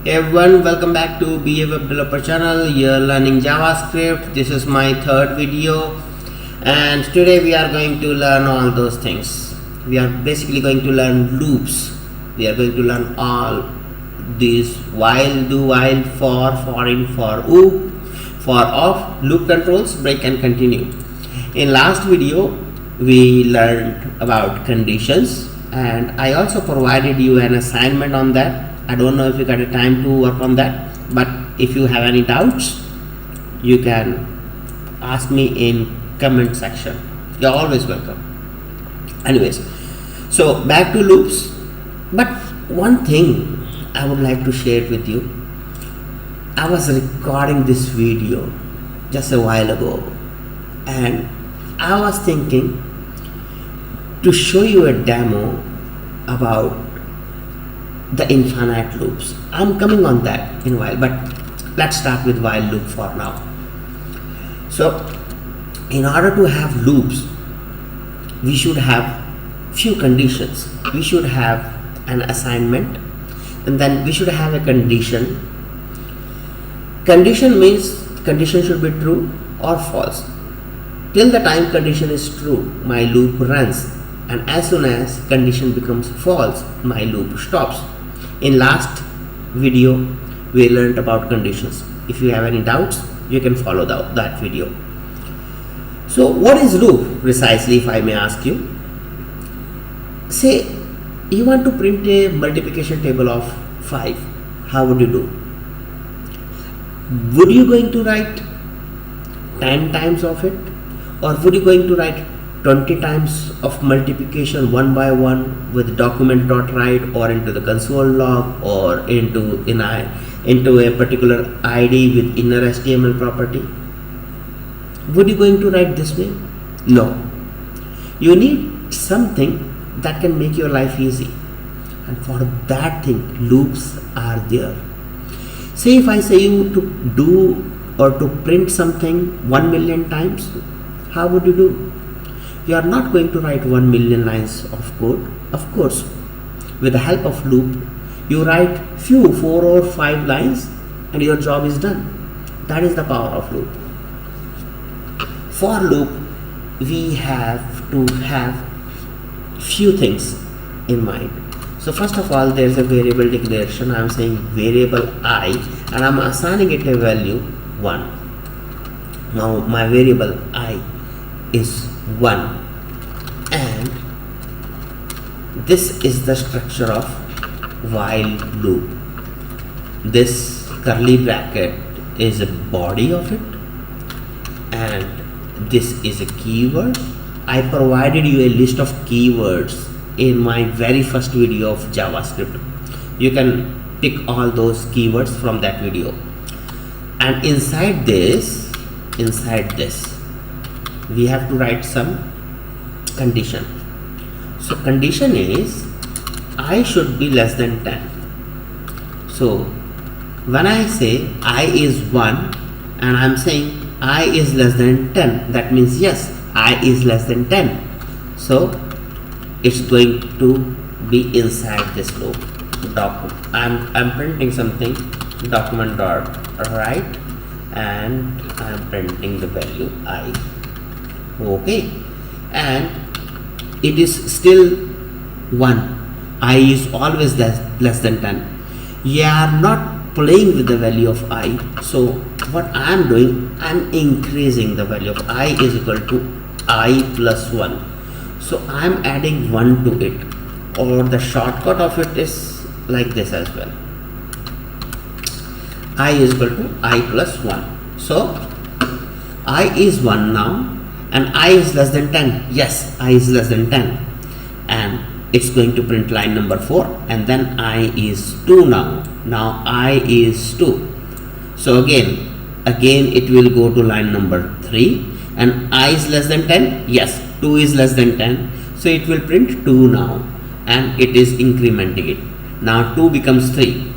Everyone, welcome back to Be a Web Developer channel. You're learning JavaScript. This is my third video, and today we are going to learn all those things. We are basically going to learn loops. We are going to learn all these while, do while, for in, for loop, for off, loop controls, break and continue. In last video we learned about conditions, and I also provided you an assignment on that. I don't know if you got a time to work on that, but if you have any doubts, you can ask me in comment section. You're always welcome. Anyways, so back to loops. But one thing I would like to share it with you. I was recording this video just a while ago, and I was thinking to show you a demo about the infinite loops. I'm coming on that in a while, but let's start with while loop for now. So in order to have loops, we should have few conditions. We should have an assignment, and then we should have a condition. Condition means condition should be true or false. Till the time condition is true, my loop runs, and as soon as condition becomes false, my loop stops. In last video we learned about conditions. If you have any doubts, you can follow that video. So what is loop precisely, if I may ask you? Say you want to print a multiplication table of 5. How would you do? Would you going to write 10 times of it, or would you going to write 20 times of multiplication one by one with document.write, or into the console log, or into a particular ID with inner HTML property? Would you going to write this way? No. You need something that can make your life easy, and for that thing loops are there. Say if I say you to do or to print something 1 million times, how would you do? You are not going to write 1 million lines of code. Of course, with the help of loop, you write few 4 or 5 lines and your job is done. That is the power of loop. For loop, we have to have few things in mind. So first of all, there is a variable declaration. I am saying variable I, and I am assigning it a value 1. Now my variable I is 1, and this is the structure of while loop. This curly bracket is a body of it, and this is a keyword. I provided you a list of keywords in my very first video of JavaScript. You can pick all those keywords from that video, and inside this we have to write some condition. So condition is I should be less than 10. So when I say I is 1 and I'm saying I is less than 10, that means yes, I is less than 10. So it's going to be inside this loop. I'm printing something, document dot write, and I'm printing the value I. Okay, and it is still 1. I is always less than 10. You are not playing with the value of I. So what I am doing, I am increasing the value of I is equal to I plus 1. So I am adding 1 to it, or the shortcut of it is like this as well. I is equal to I plus 1. So I is 1 now, and I is less than 10. Yes, I is less than 10, and it's going to print line number 4, and then I is 2 now. Now I is 2. So again it will go to line number 3, and I is less than 10. Yes, 2 is less than 10, so it will print 2 now, and it is incrementing it. Now 2 becomes 3.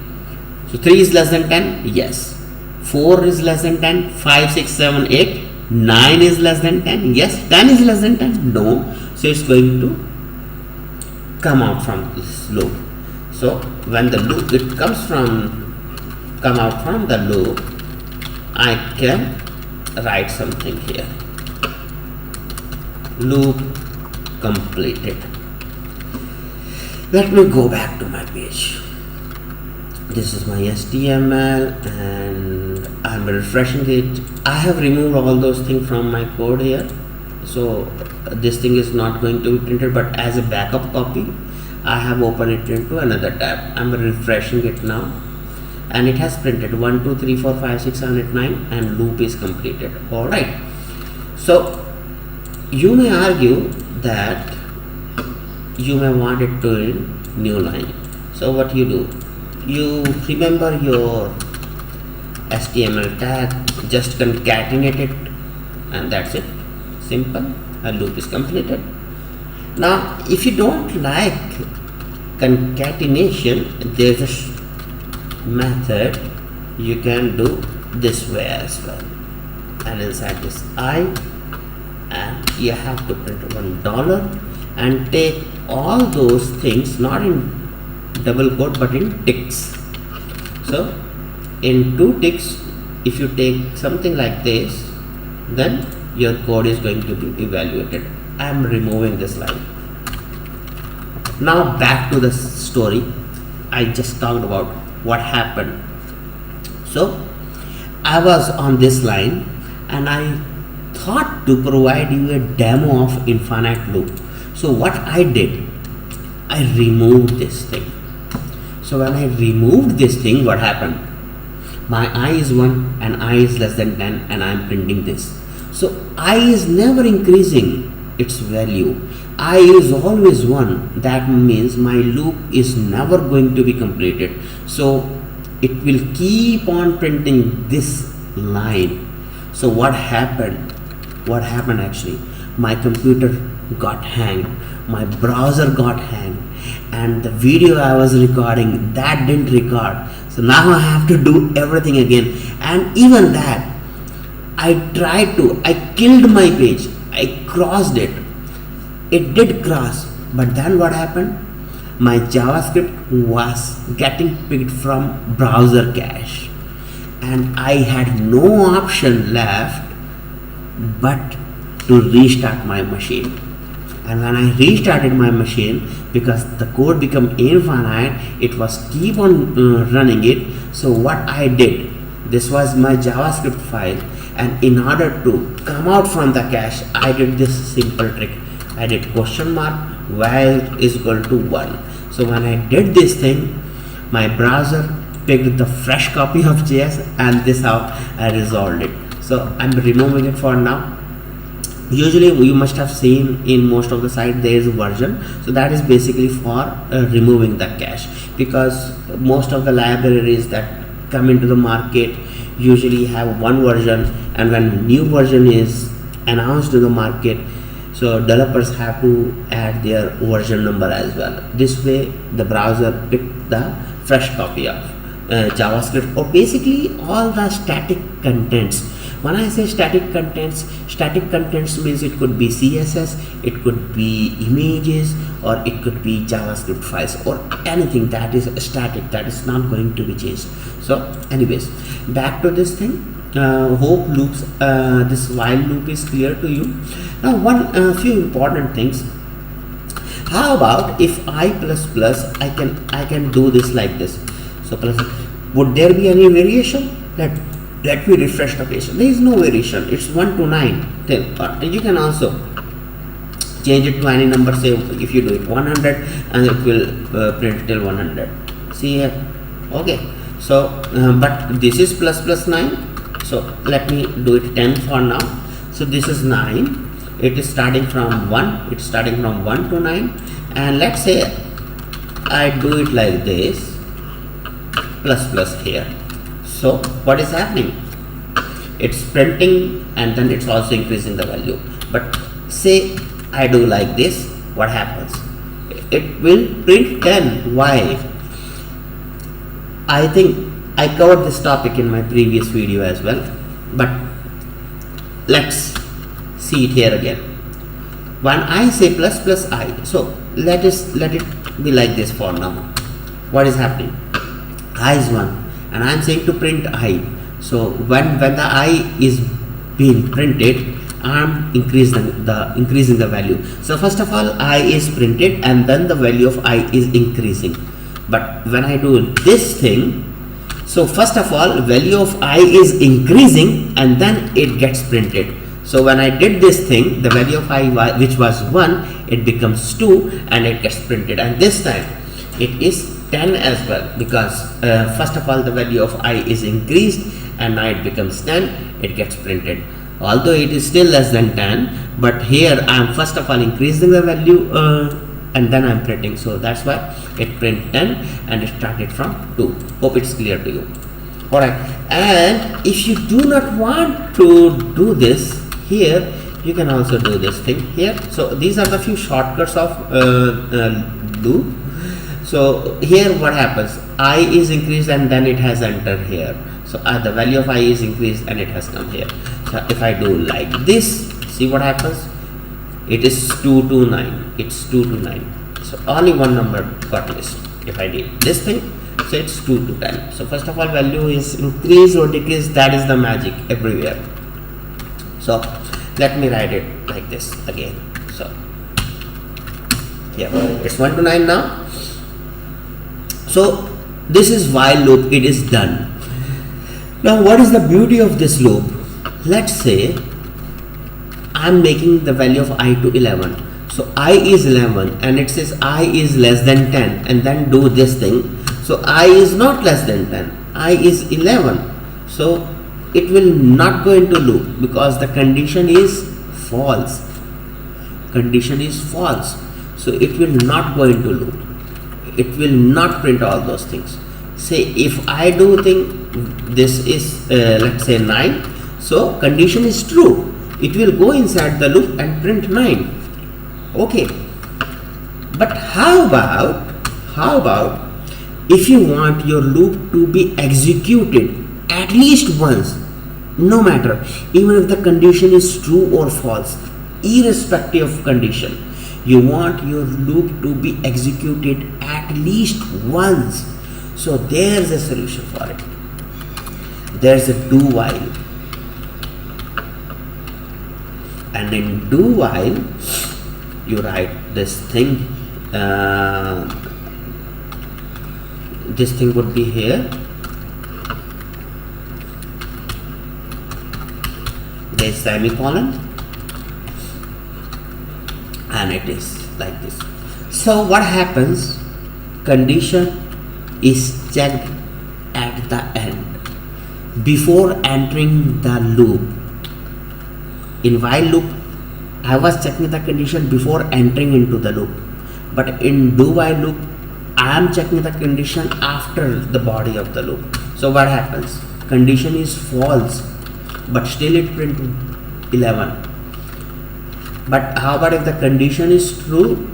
So 3 is less than 10. Yes. 4 is less than 10. 5, 6, 7, 8. 9 is less than 10. Yes. 10 is less than 10. No. So it's going to come out from this loop. So when the loop it comes from come out from the loop, I can write something here. Loop completed. Let me go back to my page. This is my HTML and I'm refreshing it. I have removed all those things from my code here, so this thing is not going to be printed, but as a backup copy I have opened it into another tab. I'm refreshing it now and it has printed 1 2 3 4 5 6 7 8 9 and loop is completed. Alright, so you may argue that you may want it to in new line. So what you do, you remember your HTML tag, just concatenate it, and that's it. Simple. A loop is completed. Now if you don't like concatenation, there's a method you can do this way as well, and inside this I, and you have to print $1 and take all those things not in double quote but in ticks. So in 2 ticks, if you take something like this, then your code is going to be evaluated. I am removing this line. Now back to the story. I just talked about what happened. So I was on this line and I thought to provide you a demo of infinite loop. So what I did, I removed this thing. So when I removed this thing, what happened? My I is 1 and I is less than 10 and I am printing this. So I is never increasing its value. I is always 1. That means my loop is never going to be completed. So it will keep on printing this line. So what happened? What happened actually? My computer got hanged. My browser got hanged. And the video I was recording, that didn't record. So now I have to do everything again. And even that, I killed my page. I crossed it. It did cross. But then what happened? My JavaScript was getting picked from browser cache. And I had no option left but to restart my machine. And when I restarted my machine, because the code became infinite, it was keep on running it. So what I did, this was my JavaScript file, and in order to come out from the cache, I did this simple trick. I did question mark while is equal to 1. So when I did this thing, my browser picked the fresh copy of JS, and this how I resolved it. So I'm removing it for now. Usually you must have seen in most of the site there is a version, so that is basically for removing the cache, because most of the libraries that come into the market usually have one version, and when new version is announced to the market, so developers have to add their version number as well. This way the browser picked the fresh copy of JavaScript, or basically all the static contents. When I say static contents means it could be CSS, it could be images, or it could be JavaScript files, or anything that is static, that is not going to be changed. So anyways, back to this thing. Hope loops, this while loop is clear to you. Now few important things. How about if I can do this like this. So plus, would there be any variation? Let me refresh the page. There is no variation. It's 1 to 9. You can also change it to any number. Say if you do it 100, and it will print till 100. See here. Okay. So but this is plus 9. So let me do it 10 for now. So this is 9. It is starting from 1. It's starting from 1 to 9. And let's say I do it like this, plus here. So what is happening? It's printing and then it's also increasing the value. But say I do like this, what happens? It will print 10. Why? I think I covered this topic in my previous video as well, but let's see it here again. When I say plus I, so let it be like this for now. What is happening? I is 1 and I'm saying to print I. So when the I is being printed, I'm increasing the value. So first of all, I is printed and then the value of I is increasing. But when I do this thing, so first of all value of I is increasing and then it gets printed. So when I did this thing, the value of I which was 1, it becomes 2 and it gets printed, and this time it is 10 as well, because first of all the value of I is increased and now it becomes 10, it gets printed. Although it is still less than 10, but here I am first of all increasing the value and then I am printing, so that's why it print 10 and it started from 2. Hope it's clear to you. Alright, and if you do not want to do this here, you can also do this thing here. So these are the few shortcuts of loop. So here what happens, I is increased and then it has entered here. So the value of I is increased and it has come here. So if I do like this, see what happens, it is 2 to 9, it's 2 to 9. So only one number got missed. If I did this thing, so it's 2 to 10. So first of all value is increased or decreased, that is the magic everywhere. So let me write it like this again. So here it's 1 to 9 now. So this is while loop, it is done. Now what is the beauty of this loop? Let's say I'm making the value of I to 11. So I is 11 and it says I is less than 10, and then do this thing. So I is not less than 10, I is 11. So it will not go into loop because the condition is false. Condition is false. So it will not go into loop. It will not print all those things. Say if I do think this is let's say 9, so condition is true, it will go inside the loop and print 9. Okay, but how about if you want your loop to be executed at least once, no matter, even if the condition is true or false, irrespective of condition, you want your loop to be executed at least once. So there's a solution for it. There's a do while, and in do while you write this thing. This thing would be here. There's semicolon and it is like this. So what happens? Condition is checked at the end before entering the loop. In while loop I was checking the condition before entering into the loop, but in do while loop I am checking the condition after the body of the loop. So what happens? Condition is false but still it print 11. But how about if the condition is true?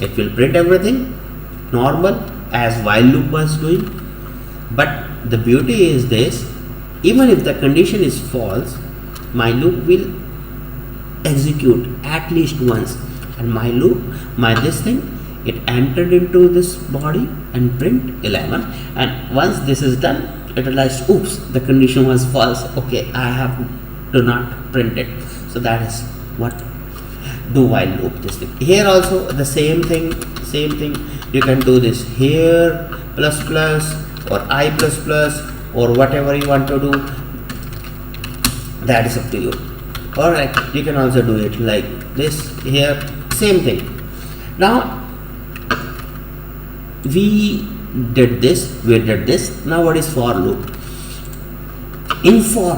It will print everything normal as while loop was doing. But the beauty is this, even if the condition is false, my loop will execute at least once, and my loop, this thing, it entered into this body and print 11, and once this is done, it realized, oops, the condition was false, okay, I have to not print it. So that is what do while loop, this thing. Here also the same thing, you can do this here, plus plus or I plus plus or whatever you want to do, that is up to you. Alright, you can also do it like this here, same thing. Now we did this, now what is for loop? In for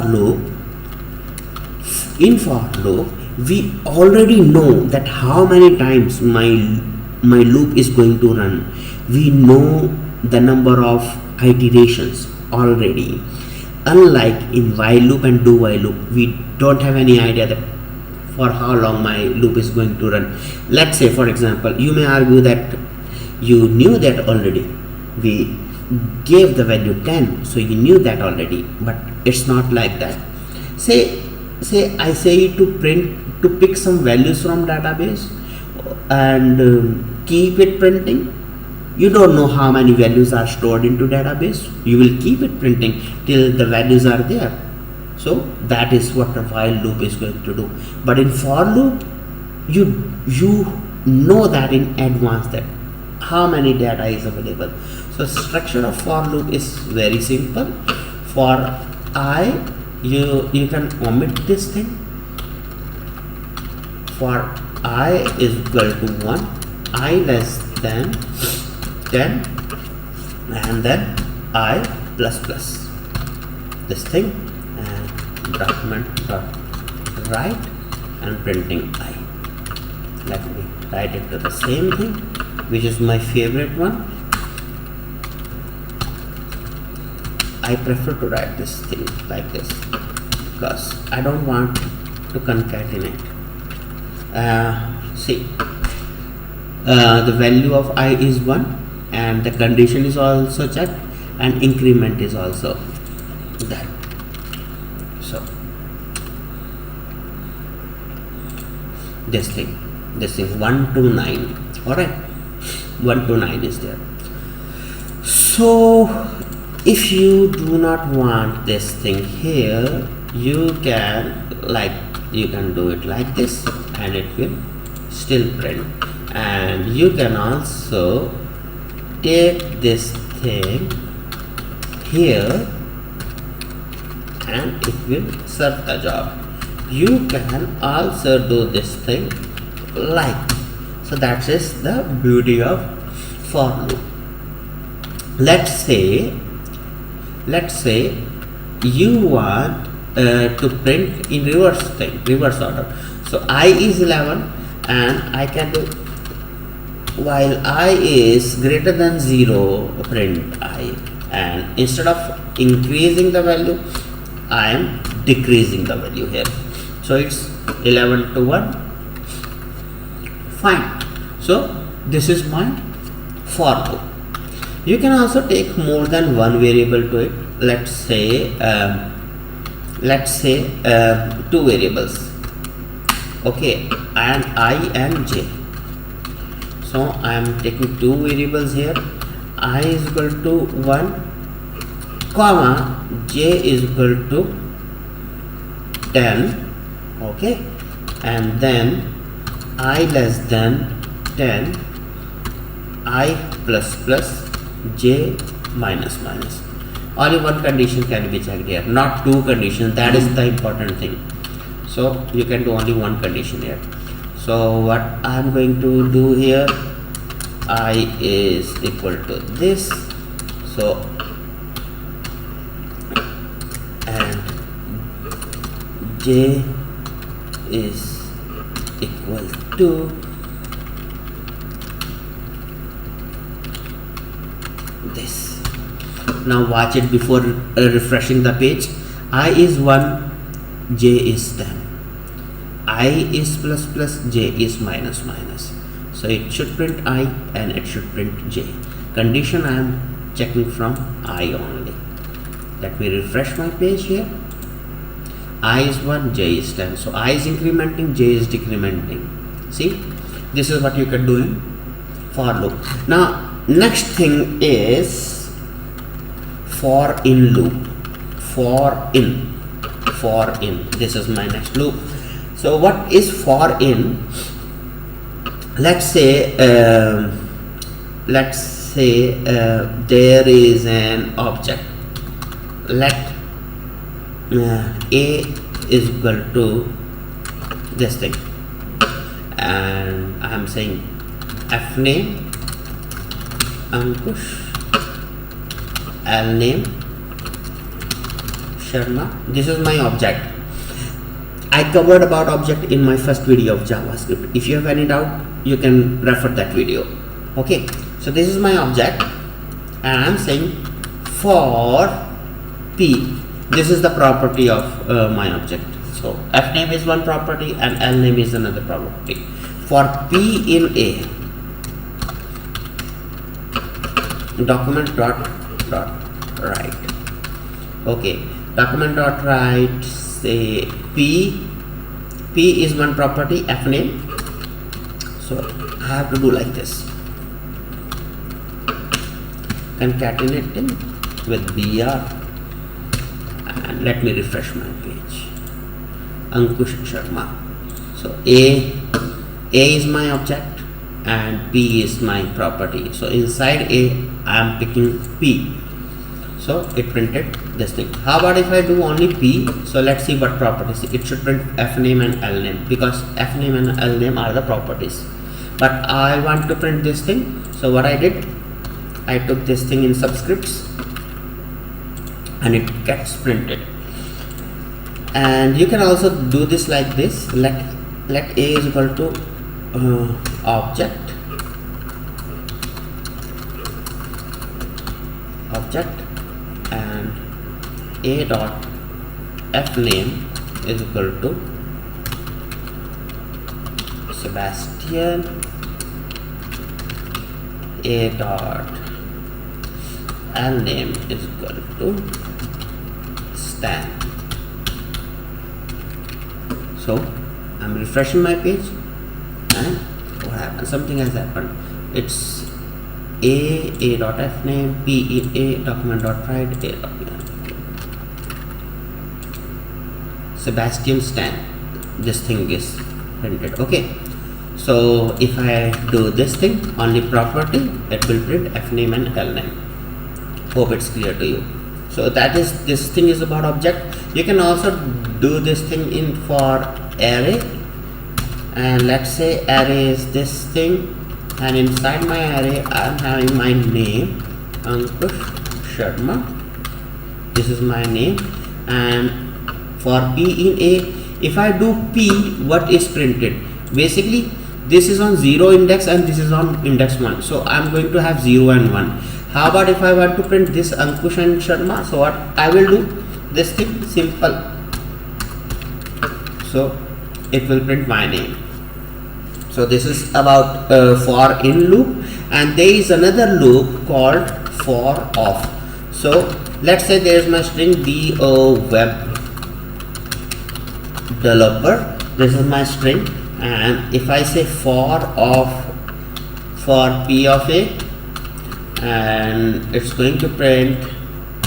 loop we already know that how many times my loop is going to run. We know the number of iterations already. Unlike in while loop and do while loop, we don't have any idea that for how long my loop is going to run. Let's say, for example, you may argue that you knew that already. We gave the value 10, so you knew that already, but it's not like that. Say I say to pick some values from database and keep it printing. you don't know how many values are stored into database. You will keep it printing till the values are there. So that is what a while loop is going to do. But in for loop, you know that in advance that how many data is available. So structure of for loop is very simple. For I, you can omit this thing. For I is equal to 1, I less than 10, and then I plus plus this thing, and document dot write and printing I. Let me write it to the same thing, which is my favorite one. I prefer to write this thing like this because I don't want to concatenate. See, the value of I is 1 and the condition is also checked and increment is also that. So this thing 1 to 9, alright, 1 to 9 is there. So if you do not want this thing here, you can do it like this and it will still print. And you can also take this thing here and it will serve the job. You can also do this thing like, so that is the beauty of for loop. Let's say you want to print in reverse order. So I is 11 and I can do, while I is greater than 0, print I, and instead of increasing the value, I am decreasing the value here. So it's 11 to 1. Fine. So this is my for loop. You can also take more than one variable to it. Let's say 2 variables, okay, and I and j. So I am taking 2 variables here. I is equal to 1, comma, j is equal to 10, okay, and then I less than 10, I plus plus, j minus minus. Only one condition can be checked here, not 2 conditions. That is the important thing. So you can do only one condition here. So what I am going to do here, I is equal to this. So and j is equal to this. Now watch it before refreshing the page. I is 1, j is 10. I is plus plus, j is minus minus. So it should print I and it should print j. Condition I am checking from I only. Let me refresh my page here. I is 1, j is 10. So I is incrementing, j is decrementing. See, this is what you can do in for loop. Now next thing is for in loop. For in. This is my next loop. So what is for in? Let's say there is an object. Let a is equal to this thing, and I am saying f name Ankush, L name Sharma. This is my object. I covered about object in my first video of JavaScript. If you have any doubt, you can refer that video. Okay, so this is my object and I'm saying for p. This is the property of my object. So f name is one property and L name is another property. For p in a, document dot write. Okay, document dot write, say p is one property, f name. So I have to do like this. concatenating with br, and let me refresh my page. Ankush Sharma. So a is my object and p is my property. So inside a I am picking p, so it printed this thing. How about if I do only p? So let's see what properties it should print. F name and L name, because F name and L name are the properties, but I want to print this thing. So what I did, I took this thing in subscripts and it gets printed. And you can also do this like this. Let a is equal to object and a dot f name is equal to Sebastian, a dot L name is equal to Stan. So I'm refreshing my page and what happened? Something has happened. It's a dot f name, p a document dot write a document. Sebastian Stan. This thing is printed. Okay. So if I do this thing, only property, it will print f name and L name. Hope it's clear to you. So that is, this thing is about object. You can also do this thing in for array, and let's say array is this thing, and inside my array I am having my name Ankush Sharma. This is my name, and for p in a, if I do p, what is printed? Basically this is on 0 index and this is on index 1, so I am going to have 0 and 1. How about if I want to print this Ankush and Sharma? So what I will do, this thing simple, so it will print my name. So this is about for in loop, and there is another loop called for of. So let's say there is my string be a web developer. This is my string, and if I say for of for p of a, and it's going to print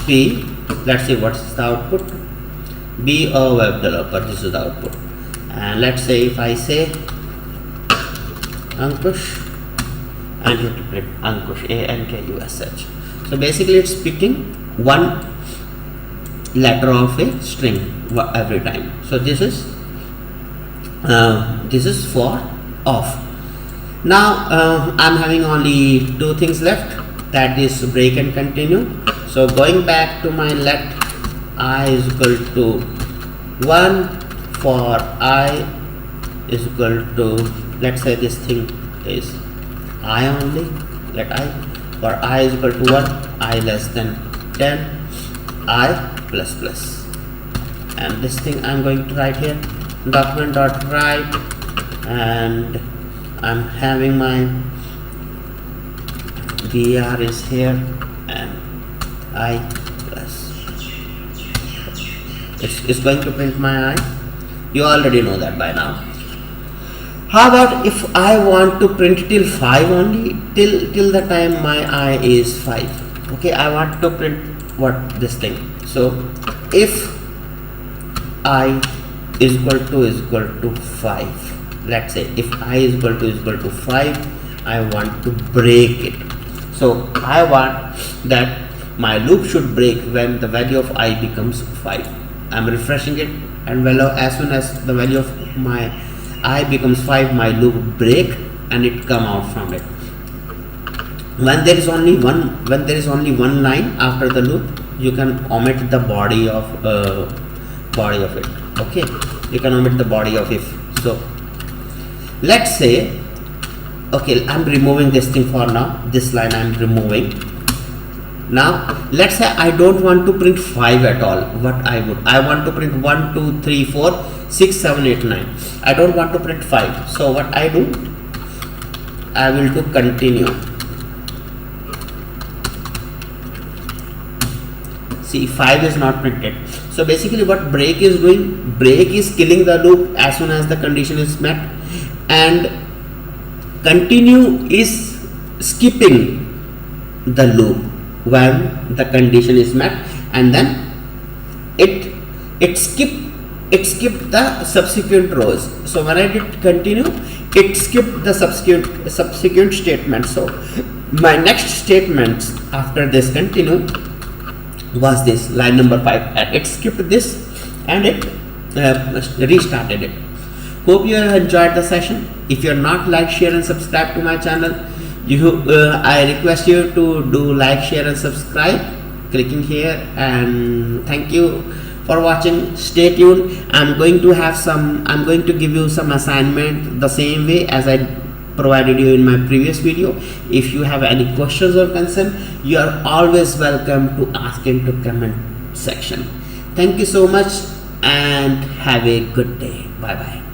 p. Let's see what's the output. Be a web developer. This is the output. And let's say if I say Ankush, and it will print Ankush, A-N-K-U-S-H. So basically it's picking one letter of a string every time. So this is for of. Now I'm having only two things left, that is break and continue. So going back to my let I is equal to 1, for I is equal to, let's say this thing is I only, let I, for I is equal to 1, I less than 10, I plus plus, and this thing I'm going to write here, document dot write, and I'm having my br is here and I plus, it's going to print my I. You already know that by now. How about if I want to print till 5 only, till the time my I is 5. Okay, I want to print what, this thing. So if I is equal to 5, let's say if I is equal to 5, I want to break it. So I want that my loop should break when the value of I becomes 5. I'm refreshing it, and as soon as the value of my I becomes 5, my loop break and it come out from it. When there is only one line after the loop, you can omit the body of it. Okay, you can omit the body of if. So let's say, okay, I'm removing this thing for now. This line I'm removing. Now let's say I don't want to print 5 at all. I want to print 1, 2, 3, 4, 6, 7, 8, 9. I don't want to print 5. So what I do, I will do continue. See, 5 is not printed. So basically what break is doing, break is killing the loop as soon as the condition is met, and continue is skipping the loop when the condition is met, and then it skipped the subsequent rows. So when I did continue, it skipped the subsequent statement. So my next statement after this continue was this line number 5, and it skipped this and it restarted it. Hope you have enjoyed the session. If you are not, like, share and subscribe to my channel. I request you to do like, share and subscribe clicking here, and thank you for watching. Stay tuned. I'm going to give you some assignment the same way as I provided you in my previous video. If you have any questions or concern, you are always welcome to ask into comment section. Thank you so much and have a good day. Bye bye.